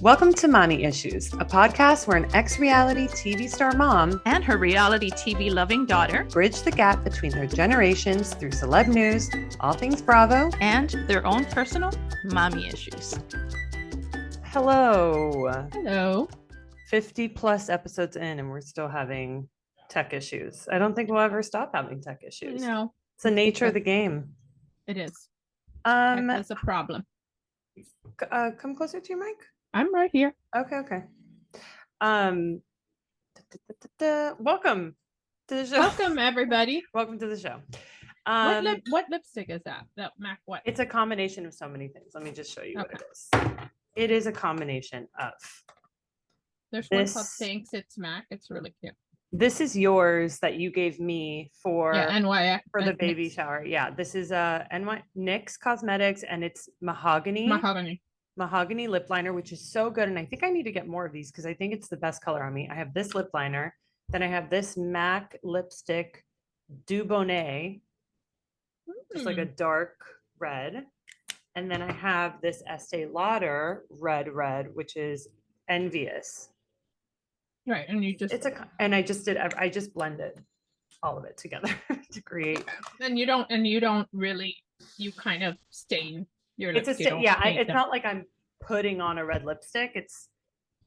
Welcome to Mommy Issues, a podcast where an ex-reality TV star mom and her reality TV loving daughter bridge the gap between their generations through celeb news, all things Bravo, and their own personal mommy issues. Hello. Hello. 50 plus episodes in and we're still having tech issues. I don't think we'll ever stop having tech issues. No. It's the nature of the game. It is. That's a problem. Come closer to your mic. I'm right here. Okay. Welcome to the show. Welcome, everybody. Welcome to the show. What lipstick is that? That MAC what? It's a combination of so many things. Let me just show you what it is. It is a combination of. There's one called Thanks It's MAC. It's really cute. This is yours that you gave me for NY for the baby shower. Yeah, this is NYX Cosmetics, and it's mahogany lip liner, which is so good. And I think I need to get more of these because I think it's the best color on me. I have this lip liner, then I have this MAC lipstick Dubonnet, just like a dark red, and then I have this Estee Lauder red, which is Envious. Right, and you just I just blended all of it together to create. And you don't really, you kind of stain your lips. It's not like I'm putting on a red lipstick. It's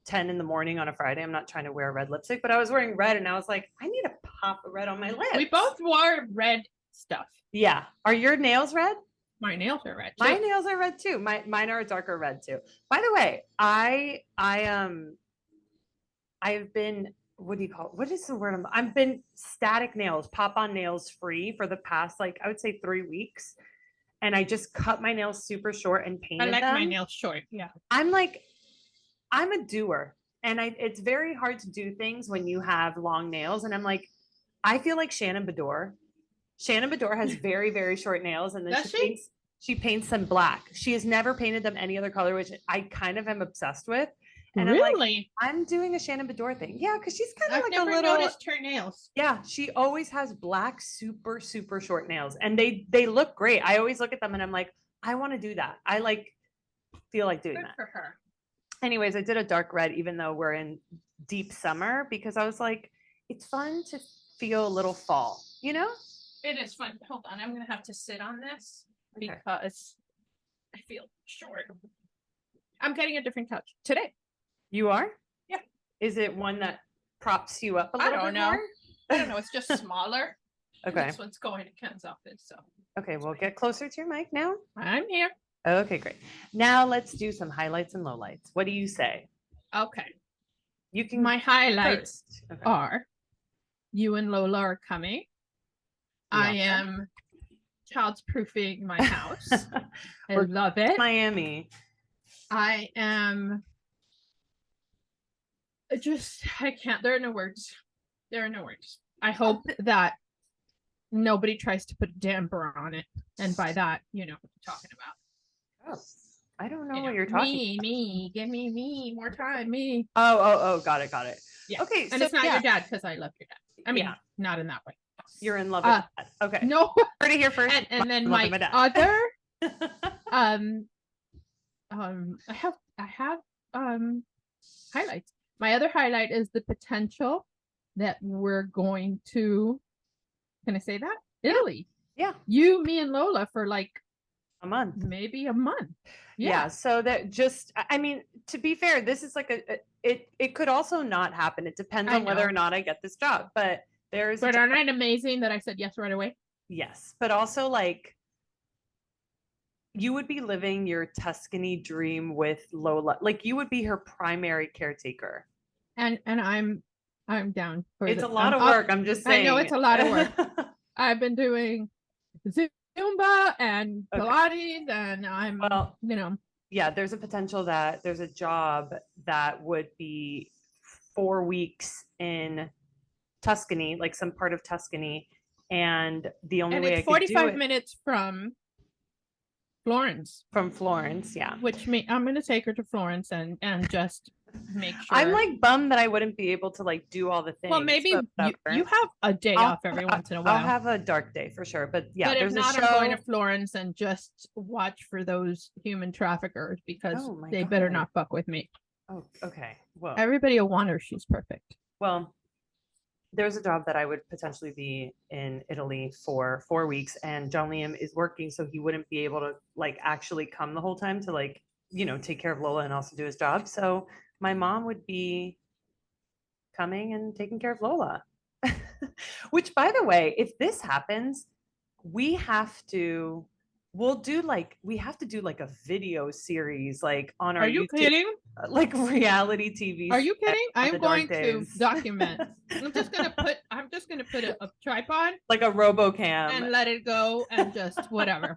10 in the morning on a Friday. I'm not trying to wear a red lipstick, but I was wearing red and I was like, I need to pop a red on my lips. We both wore red stuff. Yeah. Are your nails red? My nails are red too. My nails are red too. Mine are a darker red too. By the way, I've been, what is the word? I've been static nails, pop-on nails free for the past, I would say 3 weeks. And I just cut my nails super short and painted them. My nails short. Yeah. I'm a doer. And it's very hard to do things when you have long nails. And I'm like, I feel like Shannon Bedore. Shannon Bedore has very, very short nails. And then she paints them black. She has never painted them any other color, which I kind of am obsessed with. And really? I'm doing a Shannon Bedore thing. Yeah, because she's kind of I've never noticed her nails. Yeah, she always has black, super, super short nails. And they look great. I always look at them and I'm like, I want to do that. I feel like doing that. For her. Anyways, I did a dark red, even though we're in deep summer, because I was like, it's fun to feel a little fall, you know? It is fun. Hold on, I'm going to have to sit on this because I feel short. I'm getting a different couch today. You are? Yeah. Is it one that props you up a little bit more? I don't know. It's just smaller. Okay. This one's going to Ken's office. So. Okay, well, get closer to your mic now. I'm here. Okay, great. Now let's do some highlights and lowlights. What do you say? Okay. You can. My highlights are you and Lola are coming. Yeah. I am child's-proofing my house. I love it. Miami. I am. I can't. There are no words. I hope that nobody tries to put a damper on it. And by that, you know what I'm talking about. Oh, I don't know what you're talking about. Me. Give me more time. Me. Oh, got it. Yeah. Okay. And so, it's not your dad because I love your dad. I mean, not in that way. You're in love with dad. Okay. No. Heard it here first. And then my other I have highlights. My other highlight is the potential that we're going to, can I say that? Italy. Yeah. You, me, and Lola for like a month. Maybe a month. Yeah. So that to be fair, this is like it could also not happen. It depends on whether or not I get this job. But aren't it amazing that I said yes right away? Yes. But also you would be living your Tuscany dream with Lola. Like you would be her primary caretaker. And I'm down for it. It's a lot of work. I'm just saying. I know it's a lot of work. I've been doing Zumba and Pilates and yeah, there's a potential that there's a job that would be 4 weeks in Tuscany, like some part of Tuscany. And the only way I could do it 45 minutes from Florence. From Florence, yeah. Which I'm going to take her to Florence and just make sure. I'm bummed that I wouldn't be able to do all the things. Well, maybe you have a day off every once in a while. I'll have a dark day for sure. But yeah, but there's if not, a show. I'm going to Florence and just watch for those human traffickers because they better not fuck with me. Oh, okay. Well, Everybody will want her. She's perfect. well, there's a job that I would potentially be in Italy for 4 weeks, and John Liam is working, so he wouldn't be able to like actually come the whole time to like, take care of Lola and also do his job. So my mom would be coming and taking care of Lola. Which, by the way, if this happens, we have to we have to do like a video series like on our Are you YouTube, kidding? like reality TV. Are you kidding? on the I'm dark going to days. document. I'm just gonna put a tripod like a RoboCam. and let it go and just whatever.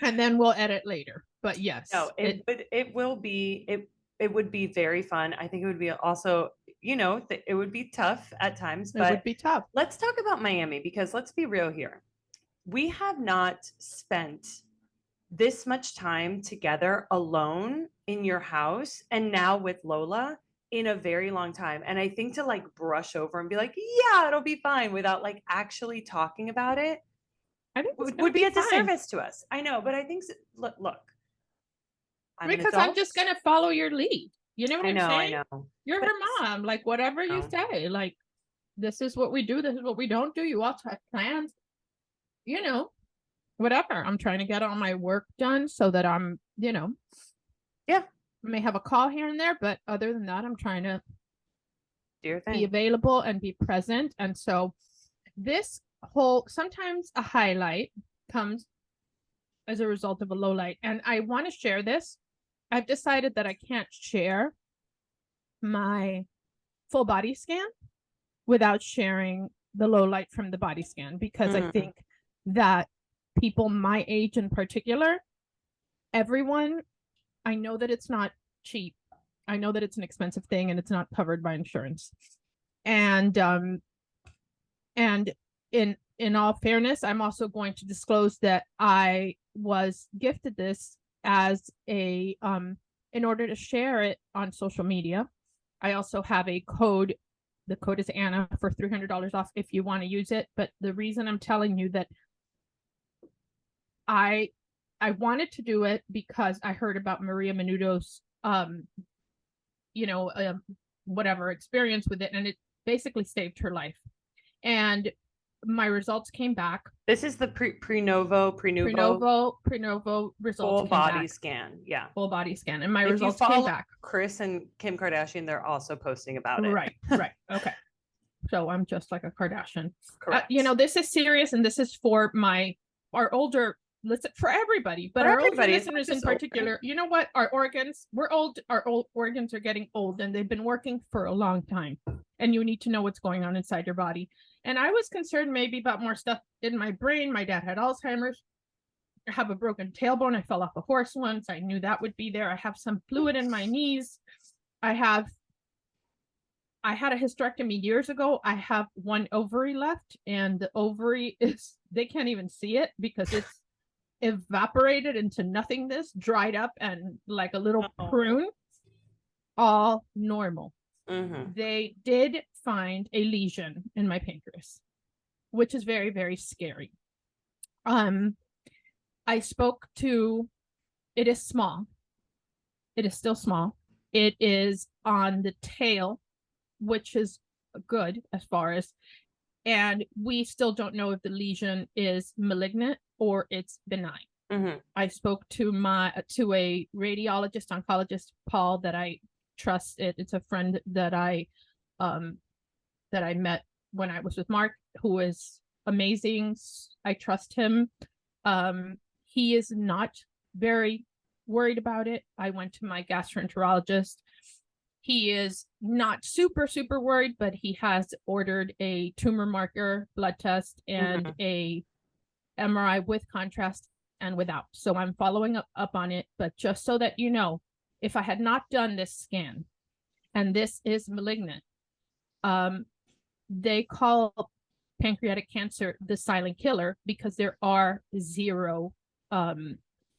And then we'll edit later. But yes. No, it would be very fun. I think it would be also, it would be tough at times, it but would be tough. let's talk about Miami, because let's be real here. We have not spent this much time together alone in your house, and now with Lola, in a very long time. And I think to like brush over and be like, yeah, it'll be fine, without like actually talking about it, I think would be a disservice to us. I know, but I think look, I'm an because I'm adult. just gonna follow your lead. You know what I'm saying? I know. You're But her mom. Like whatever you say, like this is what we do, this is what we don't do. You also have plans. Whatever. I'm trying to get all my work done so that I'm, yeah, I may have a call here and there, but other than that, I'm trying to do your be thing. available and be present. And so this sometimes a highlight comes as a result of a low light. And I want to share this. I've decided that I can't share my full body scan without sharing the low light from the body scan, because I think that people my age in particular, everyone, I know that it's not cheap. I know that it's an expensive thing and it's not covered by insurance. And in all fairness, I'm also going to disclose that I was gifted this as a in order to share it on social media. I also have a code. The code is Anna for $300 off if you want to use it. But the reason I'm telling you that I wanted to do it because I heard about Maria Menudo's whatever experience with it, and it basically saved her life. And my results came back. This is the PRENUVO results. Full body scan. Yeah. Full body scan. And my results came back. Chris and Kim Kardashian, they're also posting about it. Right. Okay. So I'm just like a Kardashian. Correct. This is serious, and this is for our older, for everybody, but our older listeners in particular. You know what? Our organs are getting old, and they've been working for a long time, and you need to know what's going on inside your body. And I was concerned maybe about more stuff in my brain. My dad had Alzheimer's. I have a broken tailbone. I fell off a horse once. I knew that would be there. I have some fluid in my knees. I had a hysterectomy years ago. I have one ovary left, and the ovary they can't even see it because it's evaporated into nothingness, dried up, and like a little prune. All normal. They did find a lesion in my pancreas, which is very, very scary. I spoke to, it is small. It is still small. It is on the tail, which is good as far as, and we still don't know if the lesion is malignant or it's benign. I spoke to a radiologist, oncologist, Paul, that I trust. It's a friend that I met when I was with Mark, who is amazing. I trust him. He is not very worried about it. I went to my gastroenterologist. He is not super, super worried, but he has ordered a tumor marker blood test and a MRI with contrast and without. So I'm following up on it. But just so that you know, if I had not done this scan and this is malignant, they call pancreatic cancer the silent killer because there are zero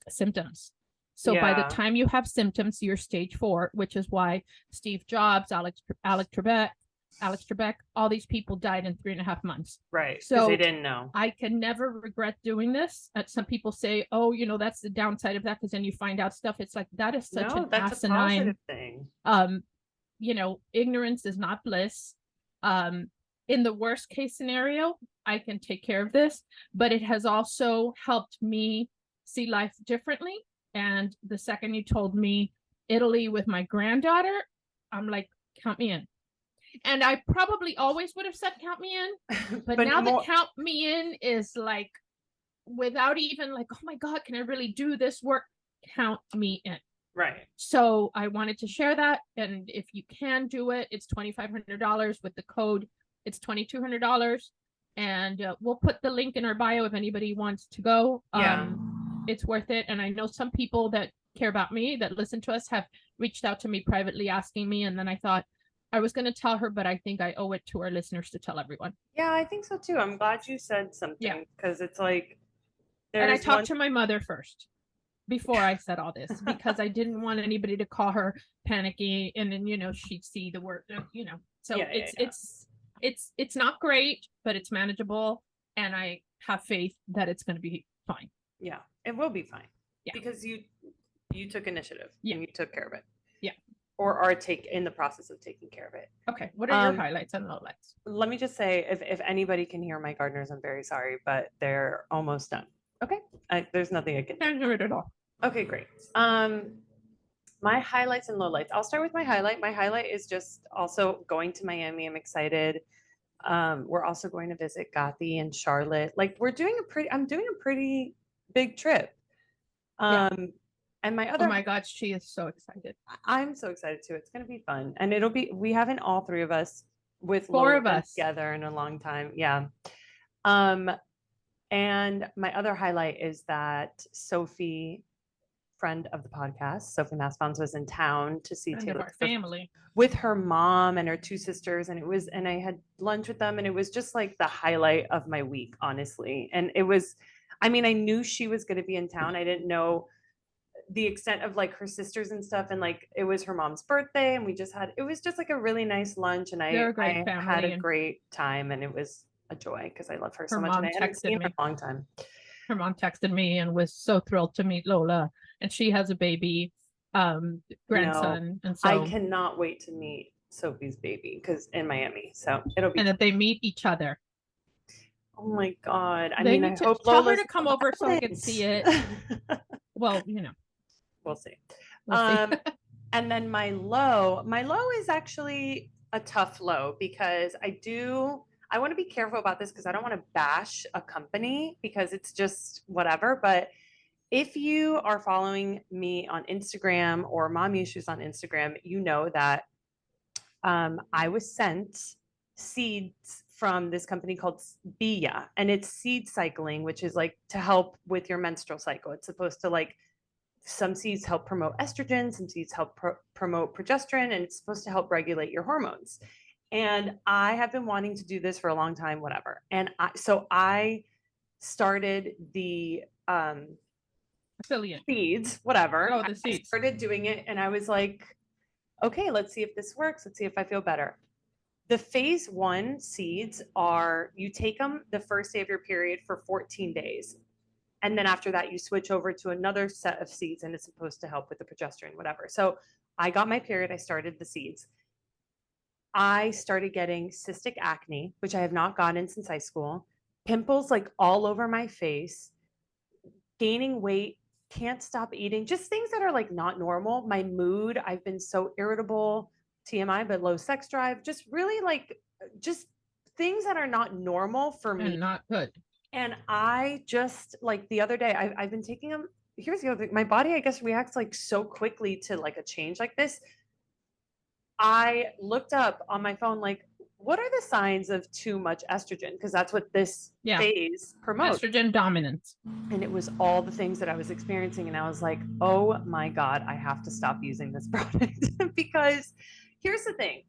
symptoms. So by the time you have symptoms, you're stage 4, which is why Steve Jobs, Alex Trebek, Alex Trebek, all these people died in 3.5 months. Right. So Because they didn't know. I can never regret doing this. Some people say, oh, you know, that's the downside of that, because then you find out stuff. It's like, that is such an that's a asinine positive thing. You know, ignorance is not bliss. In the worst case scenario, I can take care of this, but it has also helped me see life differently. And the second you told me Italy with my granddaughter, I'm like, count me in. And I probably always would have said count me in, but now the count me in is like, without even like, oh my God, can I really do this work? Count me in. Right. So I wanted to share that. And if you can do it, it's $2,500 with the code. It's $2,200. And we'll put the link in our bio if anybody wants to go. Yeah. It's worth it. And I know some people that care about me, that listen to us, have reached out to me privately asking me. And then I thought I was going to tell her, but I think I owe it to our listeners to tell everyone. Yeah, I think so too. I'm glad you said something, because it's like, and I talked to my mother first before I said all this, because I didn't want anybody to call her panicky, and then, you know, she'd see the word, you know, so it's not great, but it's manageable. And I have faith that it's going to be fine. Yeah, it will be fine. Yeah. Because you took initiative. Yeah. And you took care of it. Yeah. Or are in the process of taking care of it. Okay. What are your highlights and lowlights? Let me just say, if anybody can hear my gardeners, I'm very sorry, but they're almost done. Okay. There's nothing I can do. Can't do it at all. Okay, great. My highlights and lowlights. I'll start with my highlight. My highlight is just also going to Miami. I'm excited. We're also going to visit Gothi and Charlotte. Like, I'm doing a pretty big trip. And my other, oh my God, she is so excited. I'm so excited too. It's going to be fun. And we haven't all three of us with four Lola of us together in a long time. Yeah. And my other highlight is that Sophie, friend of the podcast, Sophie Massbounds, was in town to see Taylor, our family, with her mom and her two sisters. And I had lunch with them, and it was just like the highlight of my week, honestly. And it was, I mean, I knew she was going to be in town. I didn't know the extent of like her sisters and stuff. And like, it was her mom's birthday, and it was just like a really nice lunch. And I had a great time, and it was a joy because I love her so much. And I hadn't seen her in a long time. Her mom texted me and was so thrilled to meet Lola, and she has a baby grandson. And so I cannot wait to meet Sophie's baby, because in Miami. So it'll be, and that they meet each other. Oh my God. I hope tell her to come over so I can see it. Well, you know. We'll see. And then my low is actually a tough low, because I want to be careful about this, because I don't want to bash a company, because it's just whatever. But if you are following me on Instagram or Mom Issues on Instagram, you know that I was sent seeds from this company called Beba, and it's seed cycling, which is like to help with your menstrual cycle. It's supposed to, like, some seeds help promote estrogen, some seeds help promote progesterone, and it's supposed to help regulate your hormones. And I have been wanting to do this for a long time, whatever. And so I started the affiliate seeds, whatever. Oh, the seeds. I started doing it, and I was like, okay, let's see if this works. Let's see if I feel better. The phase 1 seeds are, you take them the first day of your period for 14 days. And then after that, you switch over to another set of seeds, and it's supposed to help with the progesterone, whatever. So I got my period. I started the seeds. I started getting cystic acne, which I have not gotten since high school, pimples like all over my face, gaining weight, can't stop eating, just things that are like not normal. My mood, I've been so irritable, TMI, but low sex drive, just really like, just things that are not normal for me. And not good. And I just, like, the other day, I've been taking them. Here's the other thing. My body, I guess, reacts like so quickly to like a change like this. I looked up on my phone, like, what are the signs of too much estrogen? Because that's what this phase promotes. Estrogen dominance. And it was all the things that I was experiencing. And I was like, oh my God, I have to stop using this product. Because here's the thing.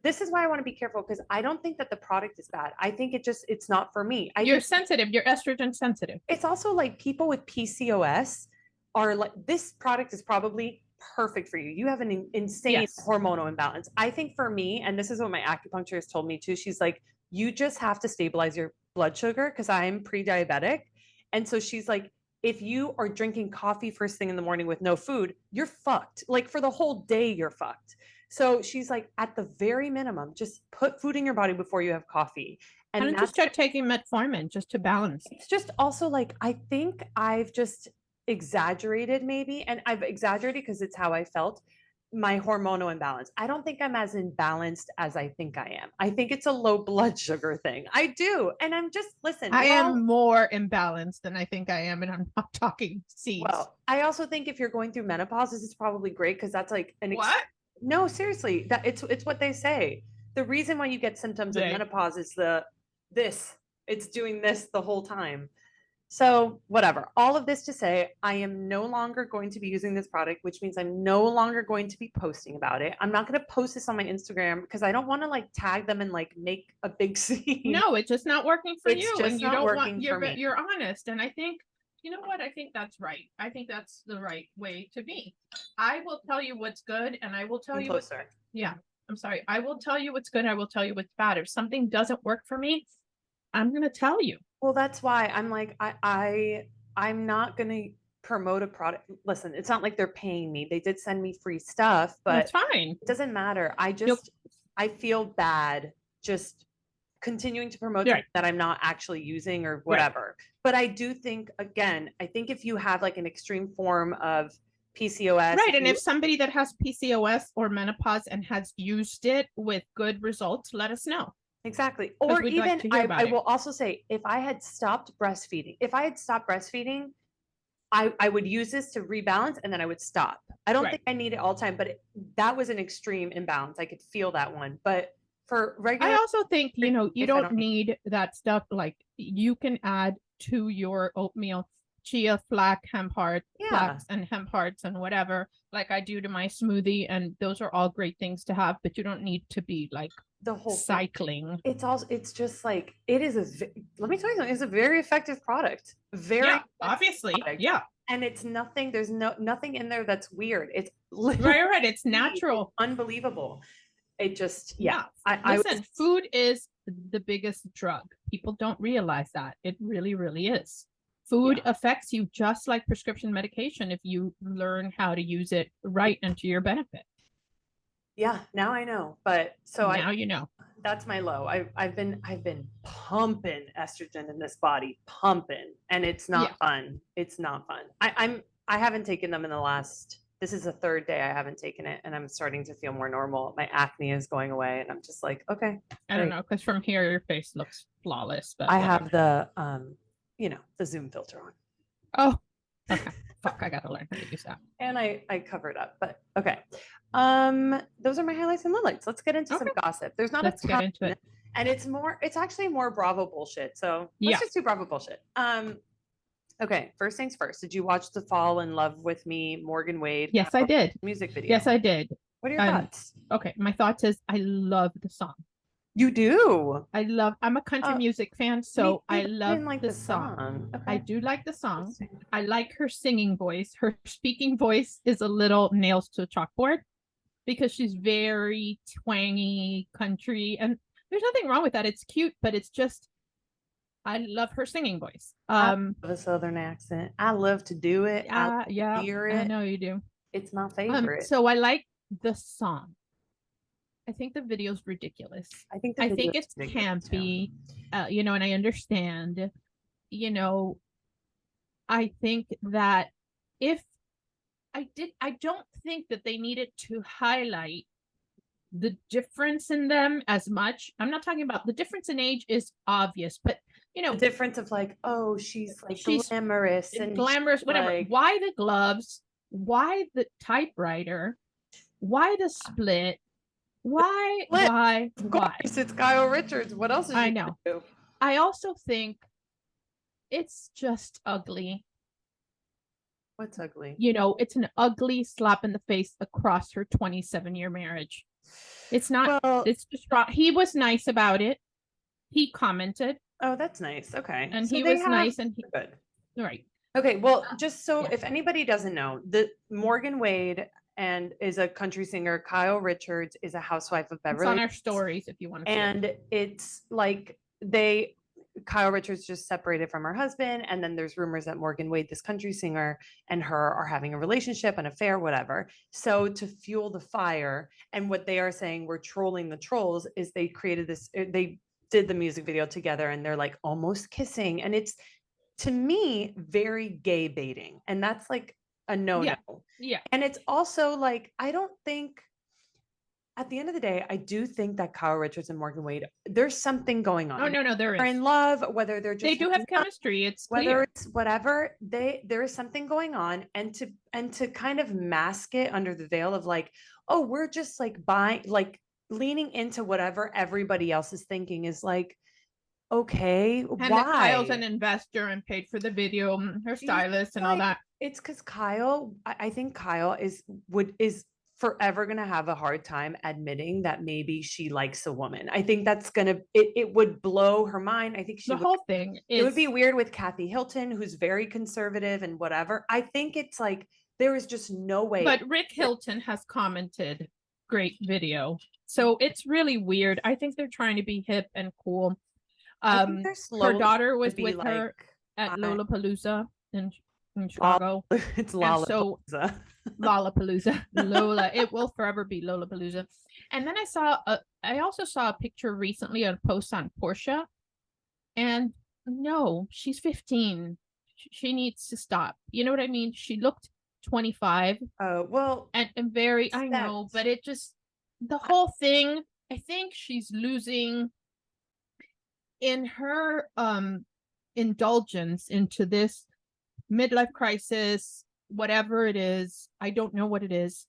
This is why I want to be careful, because I don't think that the product is bad. I think it's not for me. You're sensitive. You're estrogen sensitive. It's also like people with PCOS are like, this product is probably perfect for you. You have an insane hormonal imbalance. I think for me, and this is what my acupuncturist told me too, she's like, you just have to stabilize your blood sugar because I'm pre-diabetic. And so she's like, if you are drinking coffee first thing in the morning with no food, you're fucked. Like for the whole day, you're fucked. So she's like, at the very minimum, just put food in your body before you have coffee. And then just start taking metformin just to balance. It's just also like, I think I've just exaggerated maybe, and I've exaggerated because it's how I felt, my hormonal imbalance. I don't think I'm as imbalanced as I think I am. I think it's a low blood sugar thing. I do. And I'm just, listen. I am more imbalanced than I think I am, and I'm not talking seeds. Well, I also think if you're going through menopause, this is probably great because that's like an what? No, seriously, that it's what they say. The reason why you get symptoms of menopause is it's doing this the whole time. So whatever, all of this to say, I am no longer going to be using this product, which means I'm no longer going to be posting about it. I'm not going to post this on my Instagram because I don't want to like tag them and like make a big scene. No, it's just not working for you. Just and you don't want, you're honest. And I think, you know what? I think that's right. I think that's the right way to be. I will tell you what's good, and I will tell you I'm sorry. I will tell you what's good. I will tell you what's bad. If something doesn't work for me, I'm going to tell you. Well, that's why I'm like, I'm not going to promote a product. Listen, it's not like they're paying me. They did send me free stuff, but that's fine. It doesn't matter. I feel bad just continuing to promote that I'm not actually using or whatever. But I do think, again, I think if you have like an extreme form of PCOS. Right. And if somebody that has PCOS or menopause and has used it with good results, let us know. Exactly. Or even I will also say, if I had stopped breastfeeding, I would use this to rebalance and then I would stop. I don't think I need it all the time, but that was an extreme imbalance. I could feel that one. But for regular, I also think, you know, you don't need that stuff. Like you can add to your oatmeal chia, flax, flax and hemp hearts and whatever, like I do to my smoothie. And those are all great things to have, but you don't need to be like the whole cycling. It's just like, it is let me tell you something, it's a very effective product. Obviously. Product. Yeah. And it's nothing, there's nothing in there that's weird. It's right. It's natural. Unbelievable. It just, Listen, food is the biggest drug. People don't realize that. It really, really is. Food affects you just like prescription medication if you learn how to use it right and to your benefit. Yeah, now I know. But so now you know. That's my low. I've been pumping estrogen in this body, and it's not fun. It's not fun. I haven't taken them in the last. This is the third day I haven't taken it, and I'm starting to feel more normal. My acne is going away, and I'm just like, okay. I don't know, because from here your face looks flawless. But I have the the Zoom filter on. Oh, okay. Fuck, I gotta learn how to use that. And I cover it up, but okay. Those are my highlights and lowlights. Let's get into some gossip. There's not Let's get into it. And it's actually more Bravo bullshit. So let's just do Bravo bullshit. Okay, first things first. Did you watch the Fall in Love with Me, Morgan Wade? Yes, I did. Music video. Yes, I did. What are your thoughts? Okay, my thoughts is I love the song. You do? I'm a country music fan, so I love the song. Okay. I do like the song. I like her singing voice. Her speaking voice is a little nails to a chalkboard because she's very twangy country, and there's nothing wrong with that. It's cute, but it's just, I love her singing voice. I love a Southern accent. I love to do it. I hear it. I know you do. It's my favorite. So I like the song. I think the video's ridiculous. I think it's campy, and I understand, I think that I don't think that they needed to highlight the difference in them as much. I'm not talking about the difference in age is obvious, but the difference of like, oh, she's glamorous and whatever. Like, why the gloves? Why the typewriter? Why the split? Why? Of course, it's Kyle Richards. What else is I know. Do? I also think it's just ugly. What's ugly? It's an ugly slap in the face across her 27-year marriage. It's not. Well, it's just wrong. He was nice about it. He commented. Oh, that's nice. Okay, and so he was nice, and good. Right. Okay, well, just so if anybody doesn't know, the Morgan Wade and is a country singer. Kyle Richards is a housewife of It's Beverly on our Hills. stories if you want to see it. And it's like Kyle Richards just separated from her husband, and then there's rumors that Morgan Wade, this country singer, and her are having a relationship, an affair, whatever. So to fuel the fire, and what they are saying, we're trolling the trolls, is they created this, they did the music video together, and they're like almost kissing, and it's, to me, very gay baiting, and that's like a no-no. Yeah. And it's also like, I don't think, at the end of the day, I do think that Kyle Richards and Morgan Wade, there's something going on. Oh, no, there They're is. in love, whether they're just They do have chemistry. It's whether clear. it's whatever, there is something going on, and to kind of mask it under the veil of like, oh, we're just like buying, like leaning into whatever everybody else is thinking, is like, okay, And why? that Kyle's an investor and paid for the video, her stylist and all that. It's because Kyle, I think Kyle is forever going to have a hard time admitting that maybe she likes a woman. I think that's going to, it would blow her mind. I think whole thing is, it would be weird with Kathy Hilton, who's very conservative and whatever. I think it's like, there is just no way. But Rick Hilton has commented, great video. So it's really weird. I think they're trying to be hip and cool. Her daughter was with her at Lollapalooza in Chicago. It's Lollapalooza. So, Lollapalooza. Lola. It will forever be Lollapalooza. And then I also saw a picture recently, a post on Portia. And no, she's 15. She needs to stop. You know what I mean? She looked 25. Well, and very, I know, but it just, the whole thing, I think she's losing in her indulgence into this midlife crisis, whatever it is. I don't know what it is.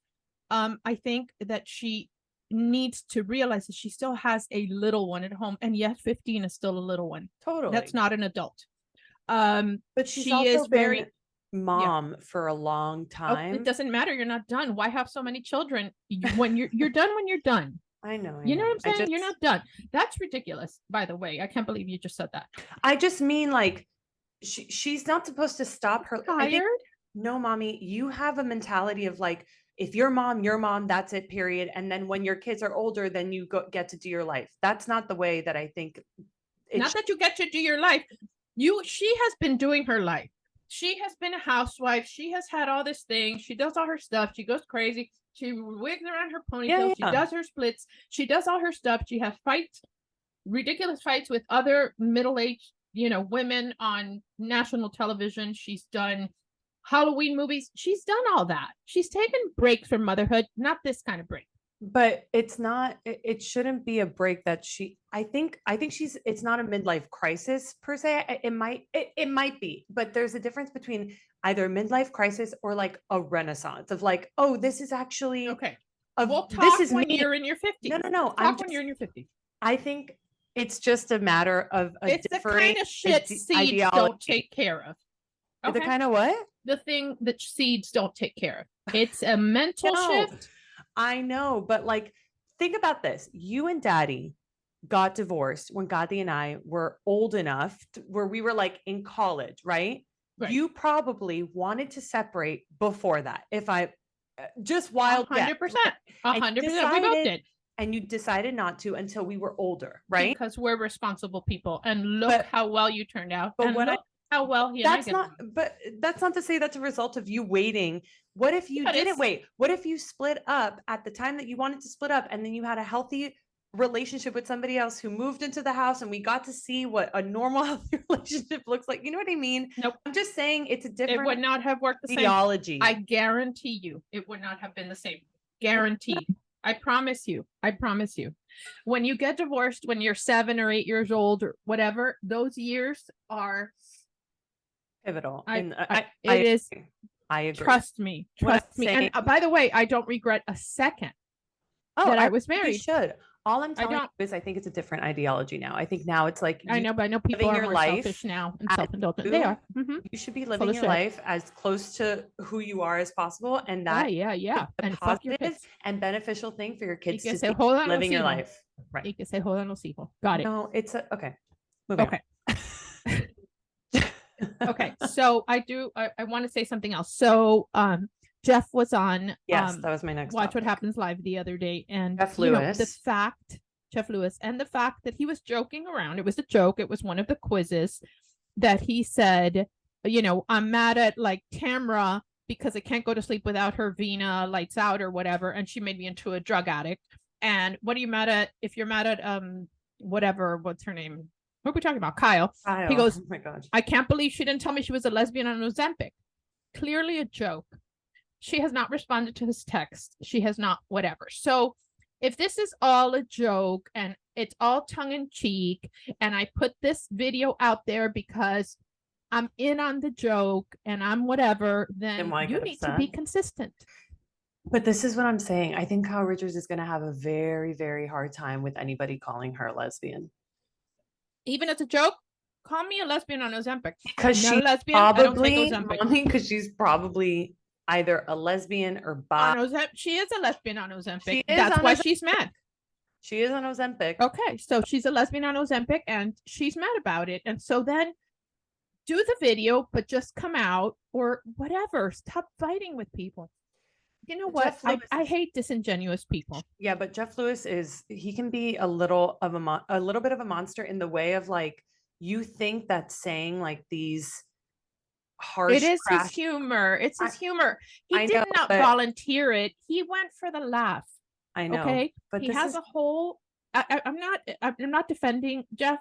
I think that she needs to realize that she still has a little one at home, and yes, 15 is still a little one. Totally, that's not an adult. But she is very mom for a long time. It doesn't matter. You're not done. Why have so many children when you're done when you're done? I know. You know what I'm saying? You're not done. That's ridiculous. By the way, I can't believe you just said that. I just mean, like, she's not supposed to stop her. Tired? No, mommy, you have a mentality of like, if you're mom, that's it, period. And then when your kids are older, then you get to do your life. That's not the way that I think. Not that you get to do your life. She has been doing her life. She has been a housewife. She has had all this thing. She does all her stuff. She goes crazy. She wigs around her ponytail. Yeah. She does her splits. She does all her stuff. She has ridiculous fights with other middle-aged, women on national television. She's done Halloween movies. She's done all that. She's taken breaks from motherhood, not this kind of break. But it's not, it shouldn't be a break that I think it's not a midlife crisis per se. It might be, but there's a difference between either midlife crisis or like a renaissance of like, oh, this is actually okay. We'll talk when you're in your 50s. No. Talk when you're in your 50s. I think it's just a matter of it's the kind of shit seeds don't take care of. Okay? The kind of what? The thing that seeds don't take care of. It's a mental shift. I know, but like, think about this. You and Daddy got divorced when Gotti and I were old enough where we were like in college, right? You probably wanted to separate before that. If I just wild 100%, 100%, we both did. And you decided not to until we were older, right? Because we're responsible people, and look how well you turned out. But and how well he that's not to say that's a result of you waiting. What if you didn't wait? What if you split up at the time that you wanted to split up, and then you had a healthy relationship with somebody else who moved into the house, and we got to see what a normal healthy relationship looks like? You know what I mean? Nope. I'm just saying it's a different. It would not have worked the theology. Same. I guarantee you, it would not have been the same. Guaranteed. I promise you. When you get divorced, when you're 7 or 8 years old or whatever, those years are pivotal. It is. I agree. Trust me. And by the way, I don't regret a second that I was married. You should. All I'm telling you is I think it's a different ideology now. I think now it's like, I know people are more selfish now and self-indulgent. They are. Mm-hmm. You should be living your life as close to who you are as possible, and that yeah. And positive and beneficial thing for your kids to say, see living your life. Right. You can say, hold on, los hijos. Got it. No, it's okay. Okay. Okay. So I want to say something else. So Jeff was on. Yes, that was my next Watch topic. What Happens Live the other day, and Jeff you know, Lewis. Jeff Lewis, and the fact that he was joking around. It was a joke. It was one of the quizzes that he said, you know, I'm mad at like Tamra because I can't go to sleep without her Vina lights out or whatever, and she made me into a drug addict. And what are you mad at? If you're mad at whatever, what's her name? What are we talking about? Kyle. He goes, oh my gosh, I can't believe she didn't tell me she was a lesbian on Ozempic. Clearly a joke. She has not responded to his text. She has not, whatever. So if this is all a joke and it's all tongue in cheek, and I put this video out there because I'm in on the joke and I'm whatever, then you need to be consistent. But this is what I'm saying. I think Kyle Richards is going to have a very, very hard time with anybody calling her a lesbian. Even as a joke, call me a lesbian on Ozempic. Because she's probably, because she's probably either a lesbian or bi. She is a lesbian on Ozempic. That's why she's mad. She is on Ozempic. Okay, so she's a lesbian on Ozempic and she's mad about it. And so then do the video, but just come out or whatever. Stop fighting with people. You know what? I hate disingenuous people. Yeah, but Jeff Lewis he can be a little bit of a monster in the way of like, you think that saying like these harsh. It is his humor. It's his humor. He did not volunteer it. He went for the laugh. I know. Okay, but he has a whole. I'm not defending Jeff.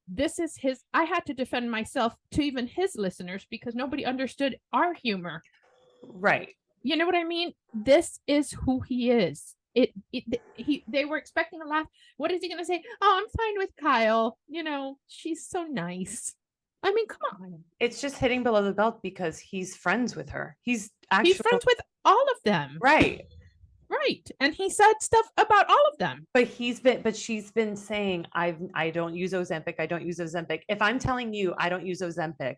This is his. I had to defend myself to even his listeners because nobody understood our humor. Right. You know what I mean? This is who he is. They were expecting a laugh. What is he going to say? Oh, I'm fine with Kyle. You know, she's so nice. I mean, come on. It's just hitting below the belt because he's friends with her. He's friends with all of them. Right. Right. And he said stuff about all of them. But she's been saying, I don't use Ozempic. I don't use Ozempic. If I'm telling you I don't use Ozempic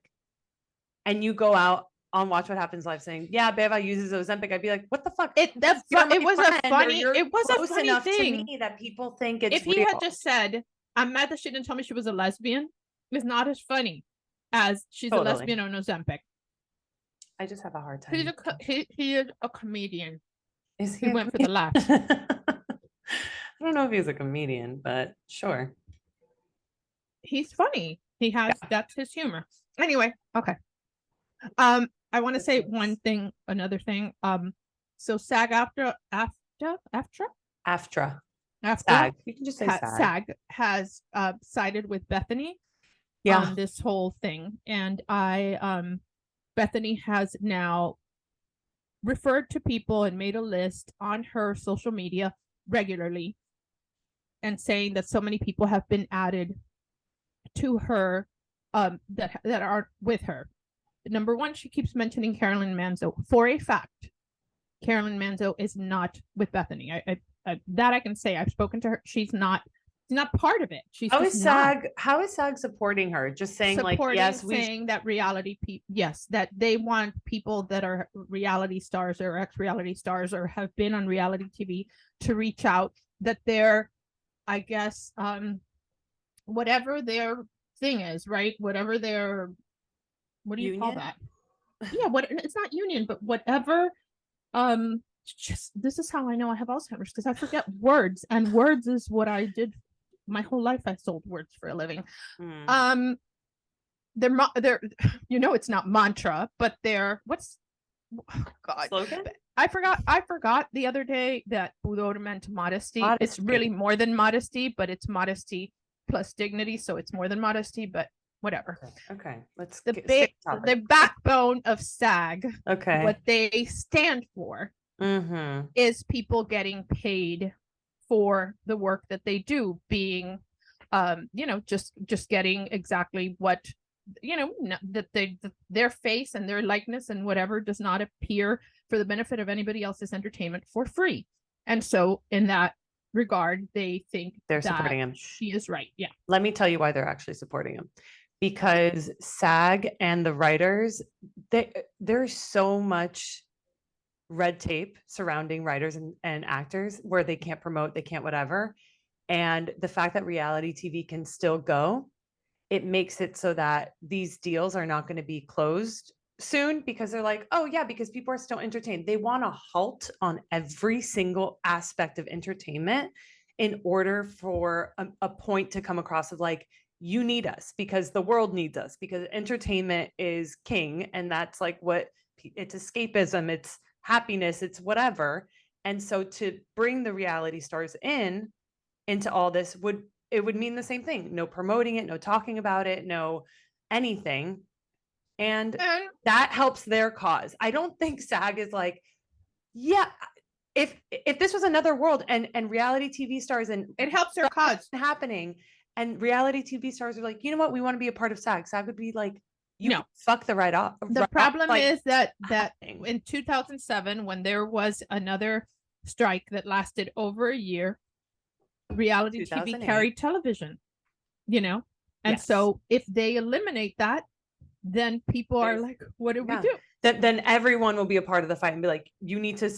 and you go out on Watch What Happens Live saying, yeah, Beba uses Ozempic, I'd be like, what the fuck? It was a funny thing to me that people think it's if he had just said, I'm mad that she didn't tell me she was a lesbian, it's not as funny as she's a lesbian on Ozempic. I just have a hard time. He is a comedian. He went for the laugh. I don't know if he's a comedian, but sure. He's funny. That's his humor. Anyway, okay. I want to say another thing. So SAG-AFTRA. SAG. You can just say SAG. SAG has sided with Bethenny on this whole thing. And Bethenny has now referred to people and made a list on her social media regularly and saying that so many people have been added to her that aren't with her. Number one, she keeps mentioning Carolyn Manzo. For a fact, Carolyn Manzo is not with Bethenny. That I can say. I've spoken to her. She's not part of it. She's how is SAG supporting her? Just saying saying that reality that they want people that are reality stars or ex-reality stars or have been on reality TV to reach out, that they're, I guess, whatever their thing is, right? Whatever their, what do you call that? Yeah, it's not union, but whatever. Just this is how I know I have Alzheimer's, because I forget words, and words is what I did my whole life. I sold words for a living. They're it's not mantra, but they're slogan? I forgot the other day that pudor meant modesty. It's really more than modesty, but it's modesty plus dignity, so it's more than modesty, but whatever. Okay. Let's the backbone of SAG. Okay. What they stand for is people getting paid for the work that they do, being just getting exactly what that their face and their likeness and whatever does not appear for the benefit of anybody else's entertainment for free. And so in that regard, they think they're supporting him. She is right. Yeah. Let me tell you why they're actually supporting him. Because SAG and the writers, there's so much red tape surrounding writers and actors where they can't promote, they can't whatever. And the fact that reality TV can still go, it makes it so that these deals are not going to be closed soon because they're like, oh yeah, because people are still entertained. They want a halt on every single aspect of entertainment in order for a point to come across of like, you need us because the world needs us because entertainment is king. And that's like what it's escapism, it's happiness, it's whatever. And so to bring the reality stars into all this would mean the same thing. No promoting it, no talking about it, no anything. And that helps their cause. I don't think SAG is like, yeah, if this was another world and reality TV stars and it helps their cause happening and reality TV stars are like, you know what, we want to be a part of SAG. SAG would be like, you fuck the right off. The problem is that in 2007, when there was another strike that lasted over a year, reality TV carried television, and so if they eliminate that, then people are like, what do we do? Then everyone will be a part of the fight and be like, you need to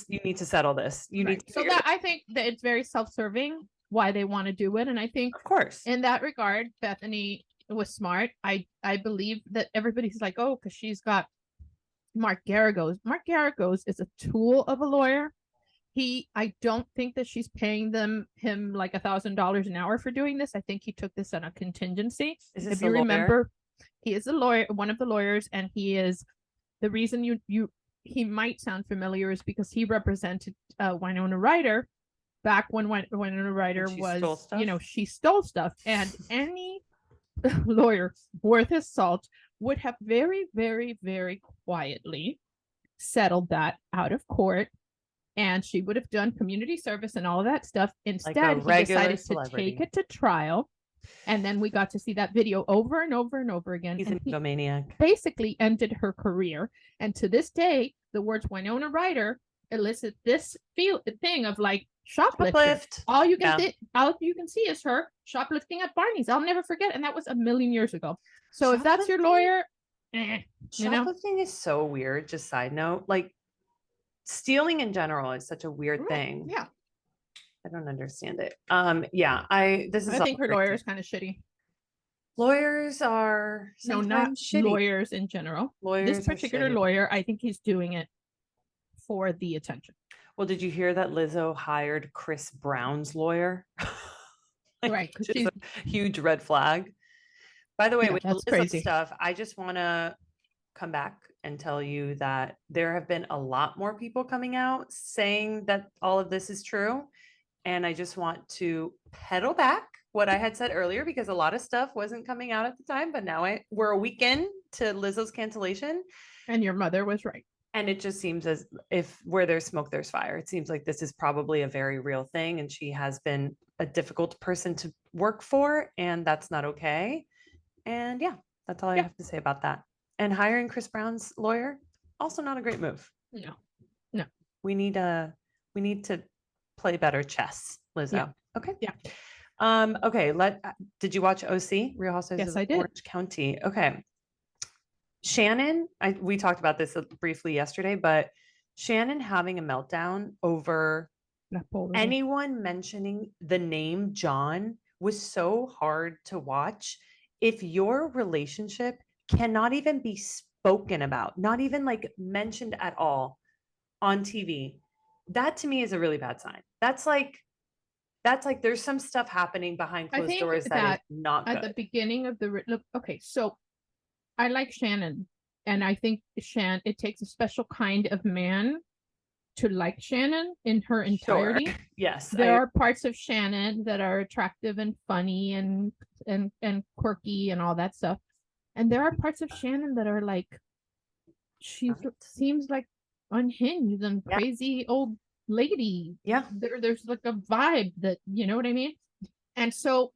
settle this. You need to. So that I think that it's very self-serving why they want to do it. And I think, of course, in that regard, Bethenny was smart. I believe that everybody's like, oh, because she's got Mark Garagos. Mark Garagos is a tool of a lawyer. I don't think that she's paying him like $1,000 an hour for doing this. I think he took this on a contingency. If you remember, he is a lawyer, one of the lawyers, and he is the reason he might sound familiar is because he represented Winona Ryder back when Winona Ryder was, she stole stuff, and any lawyer worth his salt would have very, very, very quietly settled that out of court, and she would have done community service and all of that stuff. Instead, he decided to take it to trial. And then we got to see that video over and over and over again. He's an egomaniac. Basically ended her career. And to this day, the words Winona Ryder elicit this thing of like shoplifting. All you can see is her shoplifting at Barney's. I'll never forget. And that was a million years ago. So if that's your lawyer, shoplifting is so weird. Just side note, like stealing in general is such a weird thing. Yeah. I don't understand it. I think her lawyer is kind of shitty. Lawyers are not shitty. Lawyers in general. This particular lawyer, I think he's doing it for the attention. Well, did you hear that Lizzo hired Chris Brown's lawyer? Right. She's a huge red flag. By the way, with the Lizzo crazy stuff, I just want to come back and tell you that there have been a lot more people coming out saying that all of this is true. And I just want to pedal back what I had said earlier, because a lot of stuff wasn't coming out at the time, but now we're a week in to Lizzo's cancellation. And your mother was right. And it just seems as if where there's smoke, there's fire. It seems like this is probably a very real thing. And she has been a difficult person to work for, and that's not okay. And yeah, that's all I have to say about that. And hiring Chris Brown's lawyer, also not a great move. No. We need to play better chess, Lizzo. Yeah. Okay. Yeah. Okay. Did you watch OC? Real Housewives of Orange County? Okay. Shannon, we talked about this briefly yesterday, but Shannon having a meltdown over anyone mentioning the name John was so hard to watch. If your relationship cannot even be spoken about, not even like mentioned at all on TV, that to me is a really bad sign. That's like there's some stuff happening behind closed doors that is not good. At the beginning of okay, so I like Shannon, and I think it takes a special kind of man to like Shannon in her entirety. Sure. Yes. There are parts of Shannon that are attractive and funny and quirky and all that stuff. And there are parts of Shannon that are like, she seems like unhinged and crazy old lady. Yeah. There's like a vibe that, you know what I mean? And so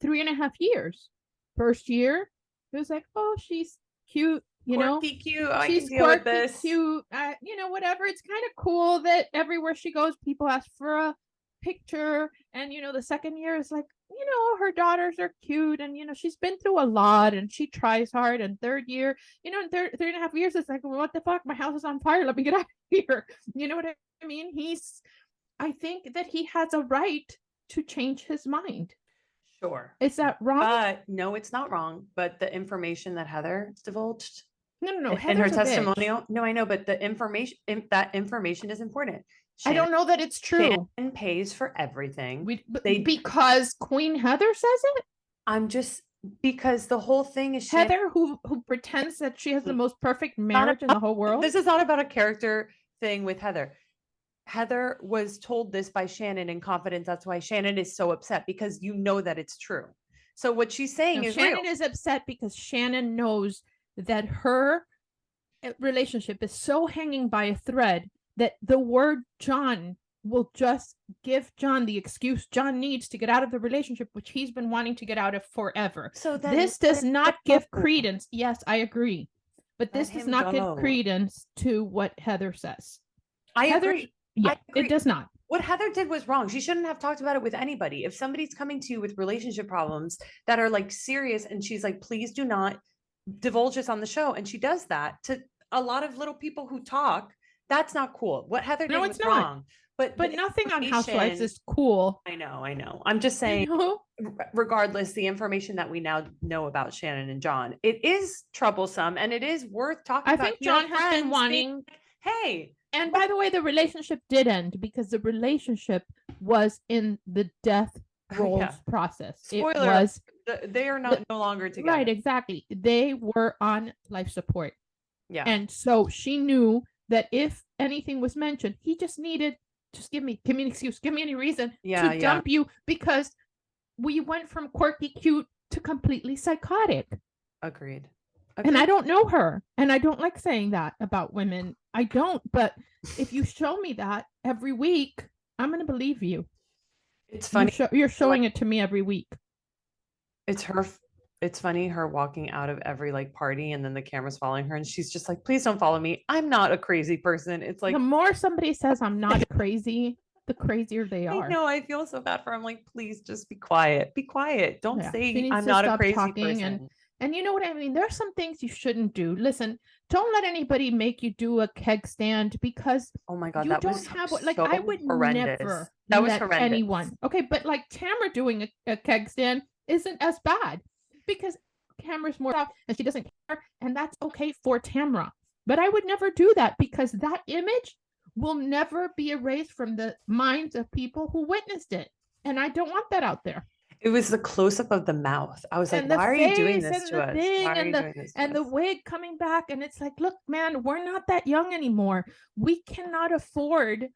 3.5 years, first year, it was like, oh, she's cute, quirky, cute. Oh, she's I can deal with this. Cute, whatever. It's kind of cool that everywhere she goes, people ask for a picture. And, the second year is like, her daughters are cute, and, she's been through a lot and she tries hard. And third year, in 3.5 years, it's like, well, what the fuck? My house is on fire. Let me get out of here. You know what I mean? I think that he has a right to change his mind. Sure. Is that wrong? No, it's not wrong. But the information that Heather divulged No. in her Heather's a bitch. testimonial. No, I know, but the information, that information is important. I don't know that it's true. Shannon pays for everything. Because Queen Heather says it. I'm just because the whole thing is Heather, who pretends that she has the most perfect marriage in the whole world. This is not about a character thing with Heather. Heather was told this by Shannon in confidence. That's why Shannon is so upset, because you know that it's true. So what she's saying is Shannon real. is upset because Shannon knows that her relationship is so hanging by a thread that the word John will just give John the excuse John needs to get out of the relationship, which he's been wanting to get out of forever. So this does not give credence. Yes, I agree. But this does not give credence to what Heather says. I agree. Yeah, it does not. What Heather did was wrong. She shouldn't have talked about it with anybody. If somebody's coming to you with relationship problems that are like serious, and she's like, please do not divulge this on the show, and she does that to a lot of little people who talk, that's not cool. What Heather did was wrong. But nothing on Housewives is cool. I know. I'm just saying, regardless, the information that we now know about Shannon and John, it is troublesome, and it is worth talking about. I think John has been wanting, hey. And by the way, the relationship did end because the relationship was in the death rolls process. Spoiler, they are no longer together. Right, exactly. They were on life support. Yeah. And so she knew that if anything was mentioned, he just needed, give me an excuse, give me any reason to dump you, because we went from quirky cute to completely psychotic. Agreed. And I don't know her, and I don't like saying that about women. I don't, but if you show me that every week, I'm going to believe you. It's funny. You're showing it to me every week. It's funny, her walking out of every like party, and then the camera's following her, and she's just like, please don't follow me. I'm not a crazy person. It's like, the more somebody says I'm not crazy, the crazier they are. I know. I feel so bad for her. I'm like, please just be quiet. Be quiet. Don't say I'm not a crazy person. And you know what I mean? There are some things you shouldn't do. Listen, don't let anybody make you do a keg stand, because oh my God, you that don't was have so like I would horrendous. never that was let horrendous. Anyone. Okay, but like Tamara doing a keg stand isn't as bad, because Tamara's more out and she doesn't care, and that's okay for Tamara. But I would never do that, because that image will never be erased from the minds of people who witnessed it. And I don't want that out there. It was the close-up of the mouth. I was like, why are you doing this to us? Why are you doing this to us? And the wig coming back, and it's like, look, man, we're not that young anymore. We cannot afford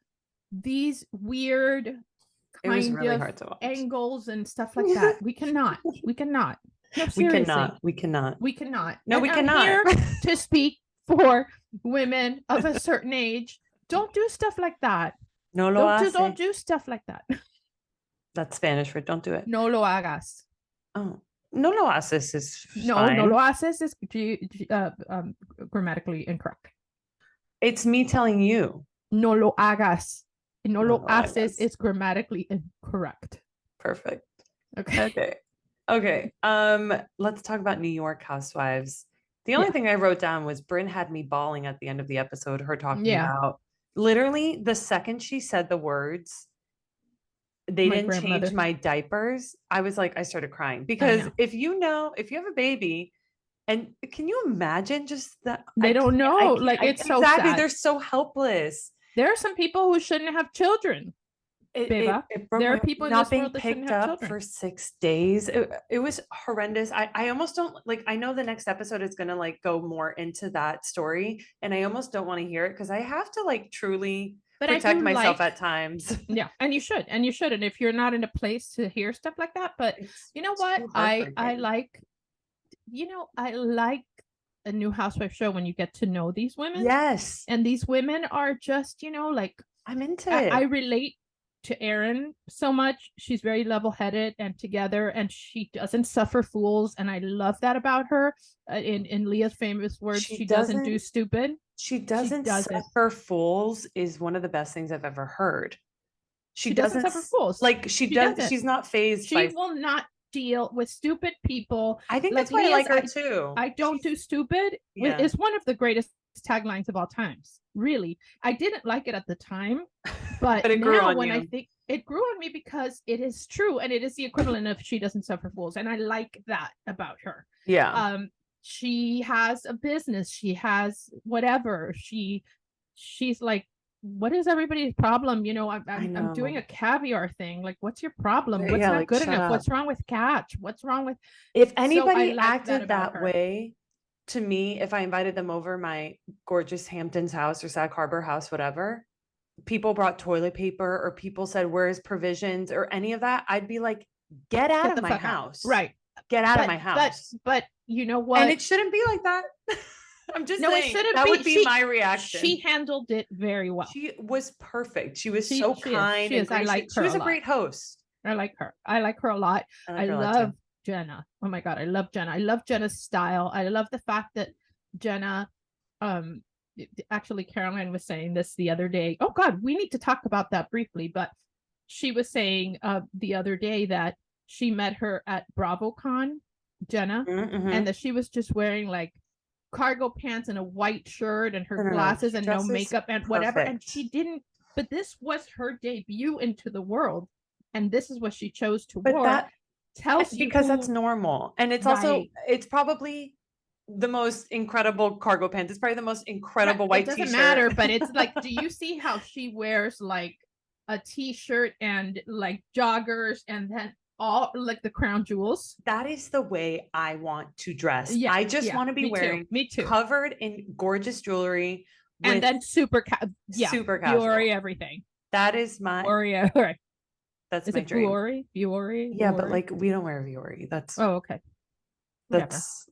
these weird kind of angles and stuff like that. We cannot. No, seriously. We cannot. No, we cannot. I'm here to speak for women of a certain age. Don't do stuff like that. No lo hace. Don't do stuff like that. That's Spanish for don't do it. No lo hagas. Oh, no lo haces is fine. No lo haces is grammatically incorrect. It's me telling you. No lo hagas. No lo haces is grammatically incorrect. Perfect. Okay. Let's talk about New York Housewives. The only thing I wrote down was Brynn had me bawling at the end of the episode, her talking about literally the second she said the words, they didn't change my diapers. I was like, I started crying, because if you have a baby, and can you imagine just that? They don't know. It's so sad. They're so helpless. There are some people who shouldn't have children. Beba. There are people not being picked up for 6 days. It was horrendous. I almost don't like, I know the next episode is going to like go more into that story, and I almost don't want to hear it, because I have to like truly protect myself at times. Yeah. And you should. And if you're not in a place to hear stuff like that, but you know what? I like a new housewife show when you get to know these women. Yes. And these women are just, like, I'm into it. I relate to Erin so much. She's very level-headed and together, and she doesn't suffer fools, and I love that about her. In Leah's famous words, she doesn't do stupid. She doesn't suffer fools is one of the best things I've ever heard. She doesn't suffer fools. Like she does. She's not phased. She will not deal with stupid people. I think that's why I like her too. I don't do stupid. It's one of the greatest taglines of all times. Really, I didn't like it at the time, but it grew now on when you. I think it grew on me, because it is true, and it is the equivalent of she doesn't suffer fools, and I like that about her. Yeah. she has a business, she has whatever. She's like, what is everybody's problem? You know, I'm doing a caviar thing. Like, what's your problem? What's Yeah, not like, good shut enough? up. What's wrong with catch? What's wrong with If So I anybody like that acted about that her. way to me, if I invited them over my gorgeous Hamptons house or Sag Harbor house, whatever, people brought toilet paper or people said, where's provisions or any of that, I'd be like, get out Get of the my fuck out. house. Right. Get out of But my house. but you know what? And it shouldn't be like that. I'm just No, it saying shouldn't that be. would be my reaction. She handled it very well. She was perfect. She was She so is. kind She and is. I gracious. like She her was a a lot. great host. I like her. I like her a lot. I I like her a lot love too. Jenna. Oh my God. I love Jenna. I love Jenna's style. I love the fact that Jenna, actually Caroline was saying this the other day. Oh God, we need to talk about that briefly, but she was saying the other day that she met her at BravoCon, Jenna, Mm-hmm. and that she was just wearing like cargo pants and a white shirt and her No. glasses She and no dresses makeup and whatever. And perfect. she didn't, but this was her debut into the world. And this is what she chose to But wear. that Tells you because who, that's normal. And it's also, Right. it's probably the most incredible cargo pants. It's probably the most incredible white it doesn't t-shirt. matter, but it's like, do you see how she wears like a t-shirt and like joggers and then all like the crown jewels? That is the way I want to dress. Yeah, I just yeah, want to be me too, wearing me too. covered in gorgeous jewelry And with then super super Fiore casual. everything. That is my Fiore, right. that's Is my it dream. Fiore? Fiore? Yeah, but Fiore? like we don't wear Viore. That's Oh, okay. Whatever. that's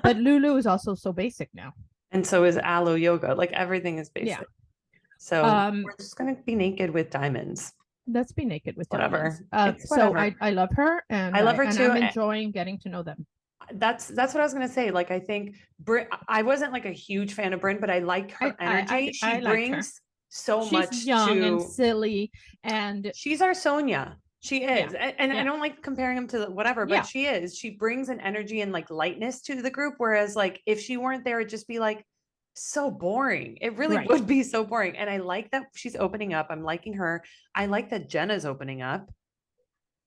But Lulu is also so basic now. and so is aloe yoga. Like everything is basic. Yeah. So we're just gonna be naked with diamonds. Let's be naked with Whatever. diamonds. It's So whatever. I love her and I love her and too. I'm enjoying getting to know them. That's what I was gonna say. Like I think I wasn't like a huge fan of Bryn, but I like her energy. She I brings so She's much young and to silly, and she's our Sonia. She is. Yeah, And yeah. I don't like comparing him to whatever, but Yeah. she is. She brings an energy and like lightness to the group. Whereas like if she weren't there, it'd just be like so boring. It really Right. would be so boring. And I like that she's opening up. I'm liking her. I like that Jenna's opening up.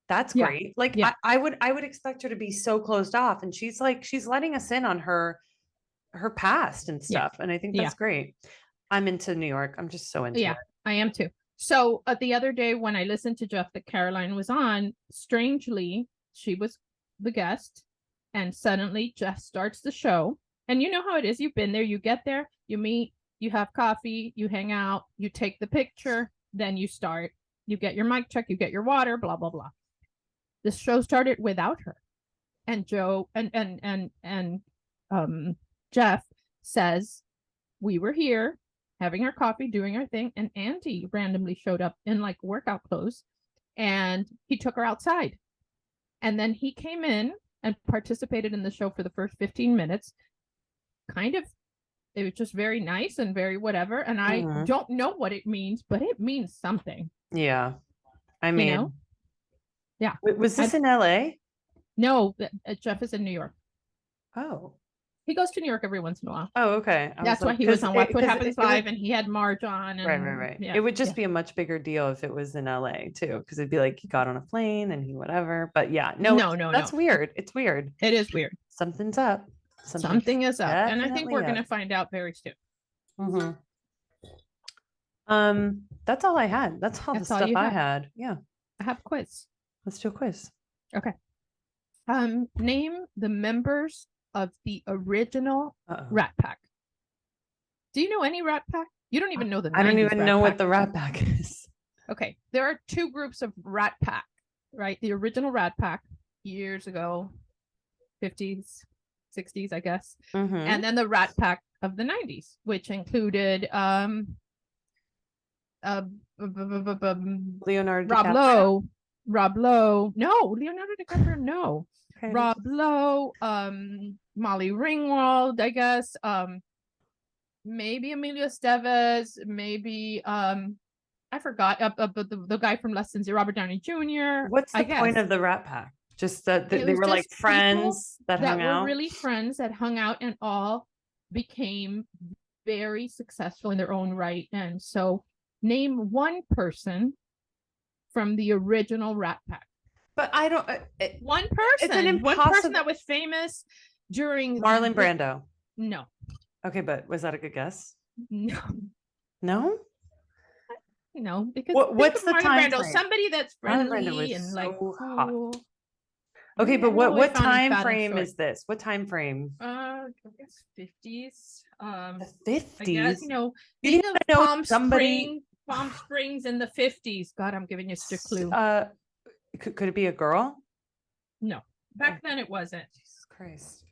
That's Yeah, great. Like yeah. I would expect her to be so closed off. And she's like, she's letting us in on her past and Yeah, stuff. And I think yeah. that's great. I'm into New York. I'm just so into Yeah, it. I am too. So the other day when I listened to Jeff that Caroline was on, strangely, she was the guest, and suddenly Jeff starts the show. And you know how it is. You've been there. You get there, you meet, you have coffee, you hang out, you take the picture, then you start. You get your mic check, you get your water, blah blah blah. The show started without her, and Joe and Jeff says we were here having our coffee, doing our thing, and Andy randomly showed up in like workout clothes, and he took her outside, and then he came in and participated in the show for the first 15 minutes. Kind of, it was just very nice and very whatever, and I don't know what it means, but it means something. Yeah, I mean, you know? Yeah. Was this in LA? No, Jeff is in New York. Oh. He goes to New York every once in a while. Oh, okay. That's why he was on Watch What Happens Live, and he had Marge on. And, right. Yeah, it would just be a much bigger deal if it was in LA too, because it'd be like he got on a plane and he whatever. But yeah, no, that's weird. It's weird. It is weird. Something's up. Something is up, and I think we're gonna find out very soon. That's all I had. That's all the stuff I had. Yeah. I have a quiz. Let's do a quiz. Okay. Name the members of the original Rat Pack. Do you know any Rat Pack? You don't even know the 90s I don't even know what the Rat Pack Pack is. Okay. There are two groups of Rat Pack, right? The original Rat Pack years ago, 50s, 60s, I guess. And then the Rat Pack of the 90s, which included Leonardo Rob Lowe. No, Leonardo DiCaprio, no. Okay. Rob Lowe, Molly Ringwald, I guess. Maybe Emilio Estevez, maybe I forgot the guy from Less Than Zero, Robert Downey Jr. What's the point of the Rat Pack? Just that they were like friends that hung out? Were really friends that hung out and all became very successful in their own right. And so name one person from the original Rat Pack. But I don't. One person. It's an impossible. One person that was famous during Marlon Brando. No. Okay, but was that a good guess? No. No? No, because what's the Marlon time Brando, frame? somebody that's Marlon Brando friendly was and so like hot. cool. Okay, but I don't know what if I found him time fat and frame short. is this? What time frame? I guess 50s. The I guess, 50s? you know, You think think of I know somebody? Palm Springs in the 50s. God, I'm giving you such a clue. Could it be a girl? No, back then it wasn't. Jesus Christ.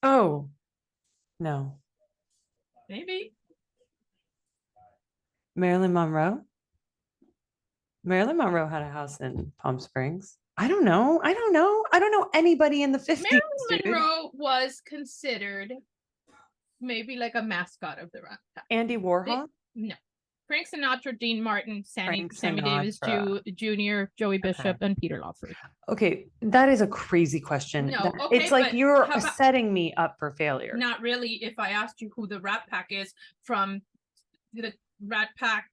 Oh, no. Maybe. Marilyn Monroe? Marilyn Monroe had a house in Palm Springs. I don't know. I don't know anybody in the 50s. Marilyn Monroe was considered maybe like a mascot of the Rat Pack. Andy Warhol? No. Frank Sinatra, Dean Martin, Sammy Sinatra. Davis Jr., Joey Bishop, and Peter Lawford. Okay, that is a crazy question. No, okay, it's like but you're setting me up for failure. Not really. If I asked you who the Rat Pack is from the Rat Pack,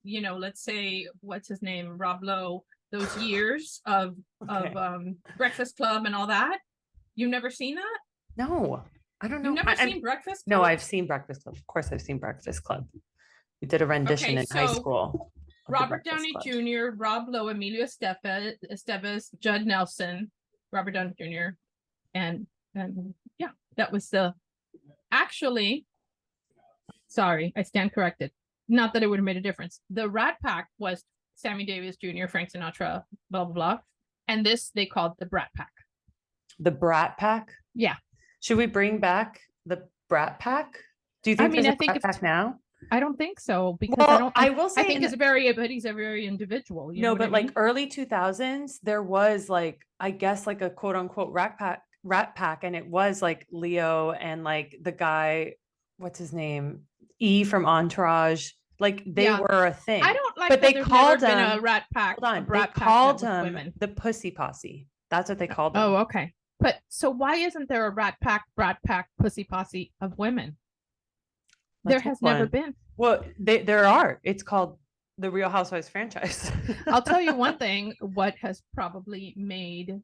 you know, let's say what's his name, Rob Lowe, those years of Breakfast Club and all that, you've never seen that? No, I don't know. You've never seen Breakfast Club? No, I've seen Breakfast Club. Of course, I've seen Breakfast Club. We did a rendition in high school. Robert Downey Jr., Rob Lowe, Emilio Estevez, Judd Nelson, Robert Downey Jr., and yeah, that was actually, sorry, I stand corrected. Not that it would have made a difference. The Rat Pack was Sammy Davis Jr., Frank Sinatra, blah, blah, blah. And this they called the Brat Pack. The Brat Pack? Yeah. Should we bring back the Brat Pack? Do you think there's a Brat Pack now? I don't think so, because I will say, I think he's a very individual. You know but like early 2000s, there was like, I guess like a quote unquote Rat Pack, and it was like Leo and like the guy, what's his name? E from Entourage. Like they were a thing. I don't like, but they called them a Rat Pack. Hold on, they called them the Pussy Posse. That's what they called them. Oh, okay. But so why isn't there a Rat Pack, Pussy Posse of women? There has never been. Well, there are. It's called the Real Housewives franchise. I'll tell you one thing, what has probably made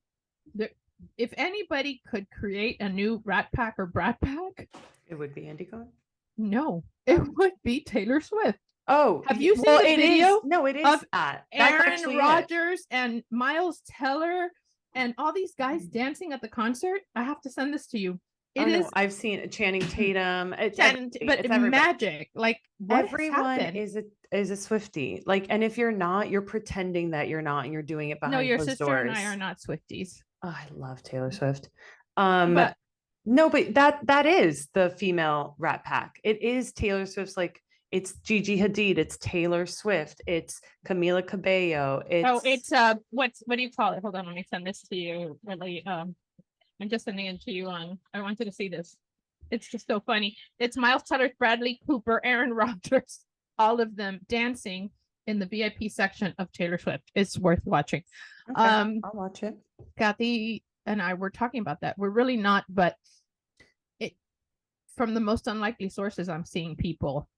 if anybody could create a new Rat Pack or Brat Pack, it would be Andy Cohen. No, it would be Taylor Swift. Oh, have you seen the video? No, it is of that. Aaron Rodgers and Miles Teller and all these guys dancing at the concert. I have to send this to you. It is. No, I've seen Channing Tatum. It's magic. Like everyone is a Swiftie. Like, and if you're not, you're pretending that you're not, and you're doing it behind closed doors. No, your sister and I are not Swifties. Oh, I love Taylor Swift. But that is the female Rat Pack. It is Taylor Swift's, like, it's Gigi Hadid, it's Taylor Swift, it's Camila Cabello. It's what do you call it? Hold on, let me send this to you. Really, I'm just sending it to you I wanted to see this. It's just so funny. It's Miles Teller, Bradley Cooper, Aaron Rodgers, all of them dancing in the VIP section of Taylor Swift. It's worth watching. Okay, I'll watch it. Kathy and I were talking about that. We're really not, but from the most unlikely sources, I'm seeing people.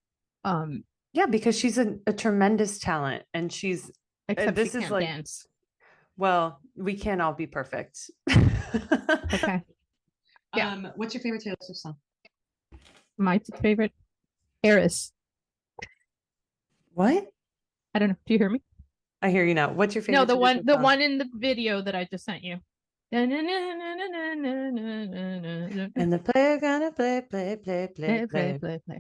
Yeah, because she's a tremendous talent, and she's this she is like dance. Well, we can't all be perfect. Okay. Yeah. What's your favorite Taylor Swift song? My favorite, Eris. What? I don't know. Do you hear me? I hear you now. What's your favorite? No, the one in the video that I just sent you. And the player gonna play.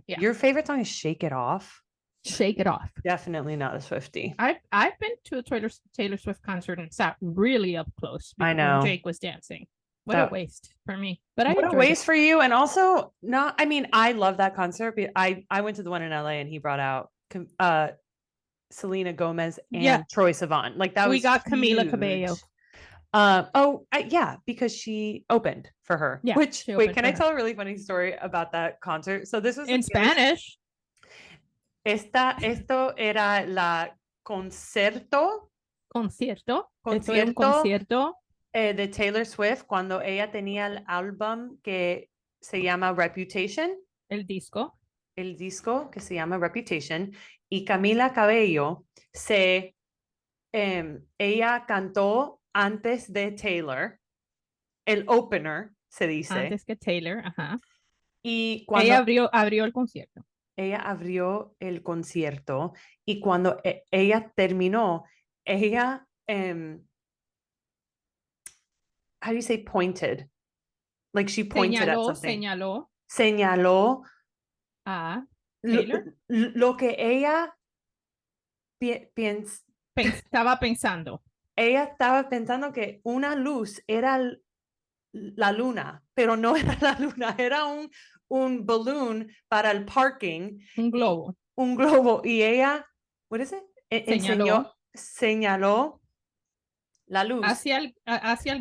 Yeah. Your favorite song is "Shake It Off." Shake It Off. Definitely not a Swiftie. I've been to a Taylor Swift concert and sat really up close. I know. Jake was dancing. What a waste for me. But what a waste for you. And also not. I mean, I love that concert. But I went to the one in LA, and he brought out Selena Gomez and Troye Sivan. Like that. We got Camila Cabello. Because she opened for her. Yeah. Which can I tell a really funny story about that concert? So this was in Spanish. Esto era la concierto de Taylor Swift cuando ella tenía el álbum que se llama Reputation. El disco que se llama Reputation. Y Camila Cabello ella cantó antes de Taylor. el opener, se dice. Antes que Taylor, ajá. Y cuando Ella abrió el concierto. ella abrió el concierto y cuando ella terminó, ella, how do you say pointed? Like she pointed at something. Señaló a lo, Taylor. lo que ella Estaba pensando. ella estaba pensando que una luz era la luna, pero no era la luna, era un balloon para el parking. Un globo. Un globo. Y ella, what is it? Señaló la luz hacia el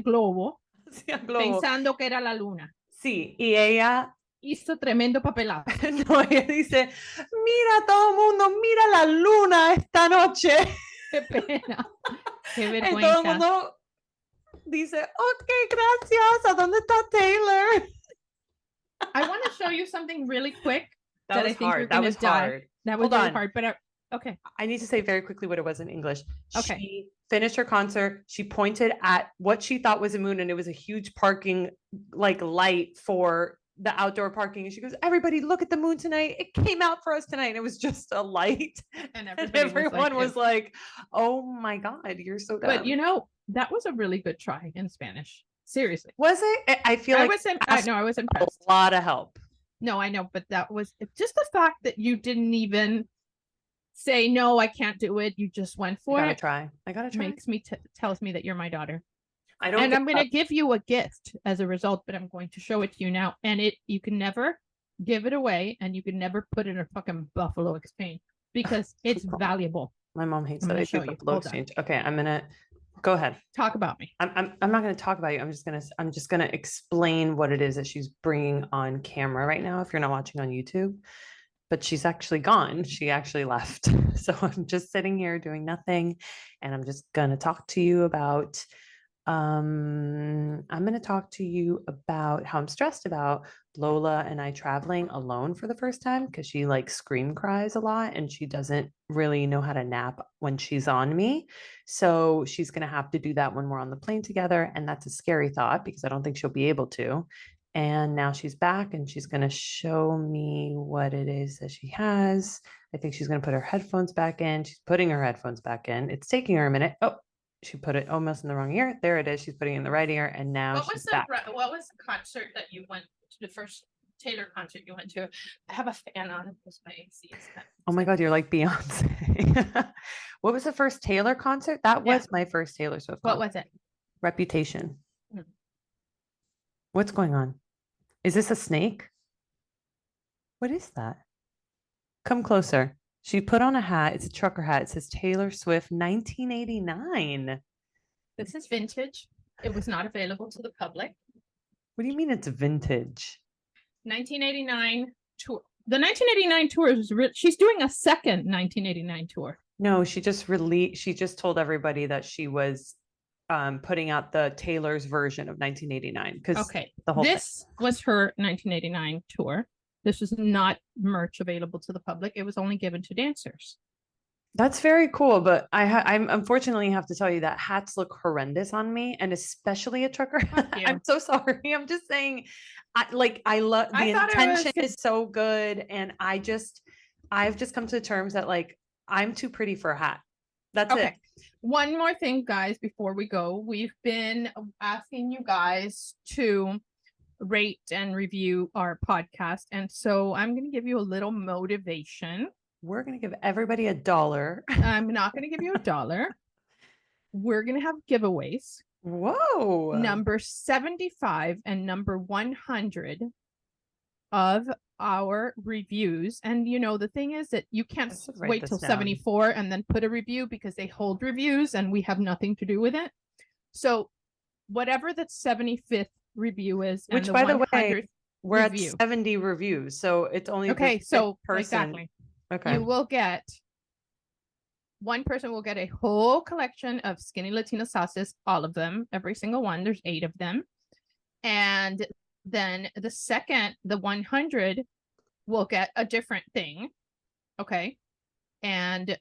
globo, hacia el globo. pensando que era la luna. Sí, y ella hizo tremendo papelazo. No, ella dice, mira todo el mundo, mira la luna esta noche. Qué pena. Qué Y vergüenza. todo el mundo dice, ok, gracias. ¿A dónde está Taylor? I want to show you something really quick. That was hard. That was hard. That was really hard, but okay. I need to say very quickly what it was in English. Okay. She finished her concert. She pointed at what she thought was a moon, and it was a huge parking like light for the outdoor parking. And she goes, everybody look at the moon tonight. It came out for us tonight. And it was just a light. And everyone was like, oh my God, you're so dumb. But you know, that was a really good try in Spanish. Seriously. Was it? I feel like I was impressed. A lot of help. No, I know, but that was just the fact that you didn't even say, no, I can't do it. You just went for it. I gotta try. Tells me that you're my daughter. I'm going to give you a gift as a result, but I'm going to show it to you now. And you can never give it away, and you can never put it in a fucking Buffalo Exchange because it's valuable. My mom hates that I do Buffalo Exchange. Okay, I'm gonna go ahead. Talk about me. I'm not gonna talk about you. I'm just gonna explain what it is that she's bringing on camera right now. If you're not watching on YouTube, but she's actually gone. She actually left. So I'm just sitting here doing nothing, and I'm just gonna talk to you about. I'm going to talk to you about how I'm stressed about Lola and I traveling alone for the first time because she like scream cries a lot and she doesn't really know how to nap when she's on me. So she's going to have to do that when we're on the plane together. And that's a scary thought because I don't think she'll be able to. And now she's back and she's going to show me what it is that she has. I think she's going to put her headphones back in. She's putting her headphones back in. It's taking her a minute. Oh, she put it almost in the wrong ear. There it is. She's putting it in the right ear. And now she's back. What was the concert that you went to, the first Taylor concert you went to? I have a fan on it because my AC is cut. Oh my God, you're like Beyonce. What was the first Taylor concert? That was my first Taylor Swift concert. What was it? Reputation. What's going on? Is this a snake? What is that? Come closer. She put on a hat. It's a trucker hat. It says Taylor Swift 1989. This is vintage. It was not available to the public. What do you mean it's vintage? 1989 tour. The 1989 tour is she's doing a second 1989 tour. No, she just told everybody that she was putting out the Taylor's version of 1989 because this was her 1989 tour. This was not merch available to the public. It was only given to dancers. That's very cool, but I unfortunately have to tell you that hats look horrendous on me, and especially a trucker hat. I'm so sorry. I'm just saying, I love the intention is so good, and I've just come to the terms that like I'm too pretty for a hat. That's it. One more thing, guys, before we go, we've been asking you guys to rate and review our podcast, and so I'm going to give you a little motivation. We're going to give everybody $1. I'm not going to give you $1. We're going to have giveaways. Whoa. Number 75 and number 100 of our reviews. And you know, the thing is that you can't wait till 74 and then put a review because they hold reviews and we have nothing to do with it. So whatever the 75th review is, which and by the way, we're at 70 reviews, so it's only so person. Exactly. Okay, you will get one person will get a whole collection of skinny Latina sauces, all of them, every single one. There's 8 of them, and then the 100 will get a different thing. Okay, and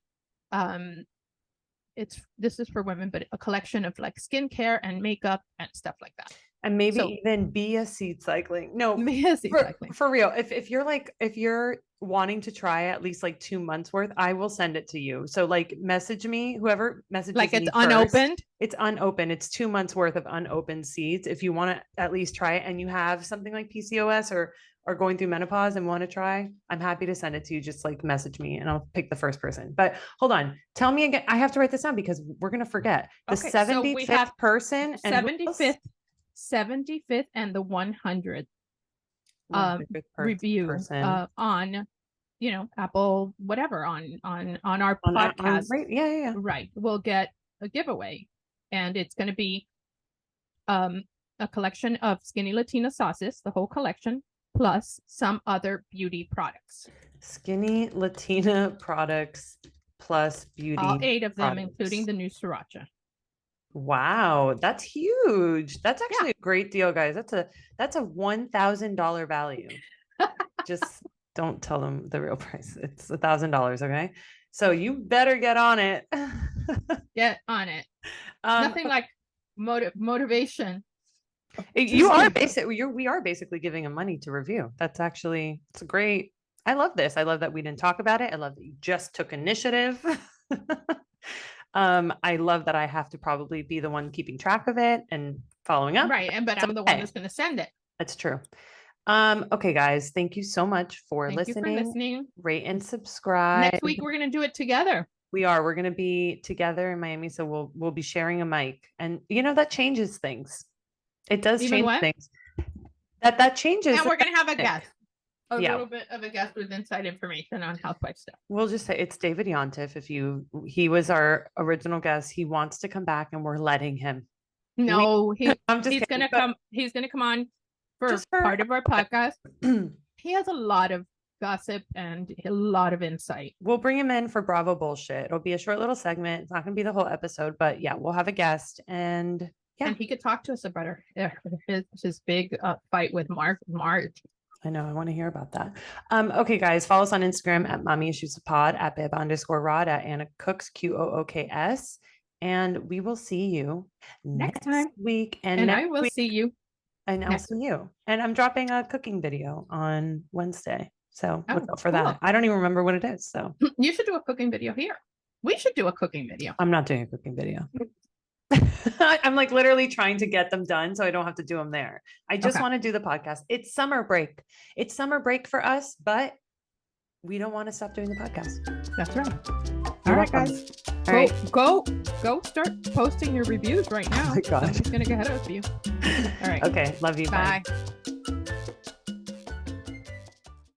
this is for women, but a collection of like skincare and makeup and stuff like that. And maybe So- even be a seed cycling. No, Seed cycling. for real. If you're wanting to try at least like 2 months worth, I will send it to you. So like message me, whoever messages Like it's me first. unopened. It's unopened. It's 2 months worth of unopened seeds. If you want to at least try it and you have something like PCOS or going through menopause and want to try, I'm happy to send it to you. Just like message me and I'll pick the first person. But hold on, tell me again. I have to write this down because we're gonna forget the Okay, so we 75th have person and 75th and the 100th 100th review person. on, you know, Apple, whatever, on our podcast. Right. Yeah. Right. We'll get a giveaway, and it's going to be a collection of Skinny Latina sauces, the whole collection, plus some other beauty products. Skinny Latina products plus beauty. All 8 of them, products. including the new sriracha. Wow, that's huge. That's actually a great deal, guys. That's a $1,000 value. Just don't tell them the real price. It's $1,000, okay? So you better get on it. Get on it. Nothing like motivation. We are basically giving them money to review. It's great. I love this. I love that we didn't talk about it. I love that you just took initiative. I love that I have to probably be the one keeping track of it and following up. Right. But I'm the one that's going to send it. That's true. Okay, guys, thank you so much for listening. Rate and subscribe. Next week, we're going to do it together. We're going to be together in Miami. So we'll be sharing a mic, and you know, that changes things. It does change things. That changes. And we're going to have a guest. A Yeah. little bit of a guest with inside information on housewife stuff. We'll just say it's David Yontif. He was our original guest. He wants to come back and we're letting him. No, he's kidding, gonna come. He's gonna come on for part of our podcast. He has a lot of gossip and a lot of insight. We'll bring him in for Bravo bullshit. It'll be a short little segment. It's not gonna be the whole episode, but yeah, we'll have a guest and yeah. And he could talk to us about his big fight with Marge. I know. I want to hear about that. Okay, guys, follow us on Instagram at Mommy Issues Pod, at Beba_Rod, at Anna Cooks, QOOKS. And we will see you next week. And I will see you. And I'll see you. And I'm dropping a cooking video on Wednesday. So look out for that. I don't even remember what it is. So you should do a cooking video here. We should do a cooking video. I'm not doing a cooking video. I'm like literally trying to get them done so I don't have to do them there. I just want to do the podcast. It's summer break. It's summer break for us, but we don't want to stop doing the podcast. That's right. All right, guys. All right. Go start posting your reviews right now. Oh my God. Somebody's gonna get ahead of you. All right. Okay. Love you. Bye.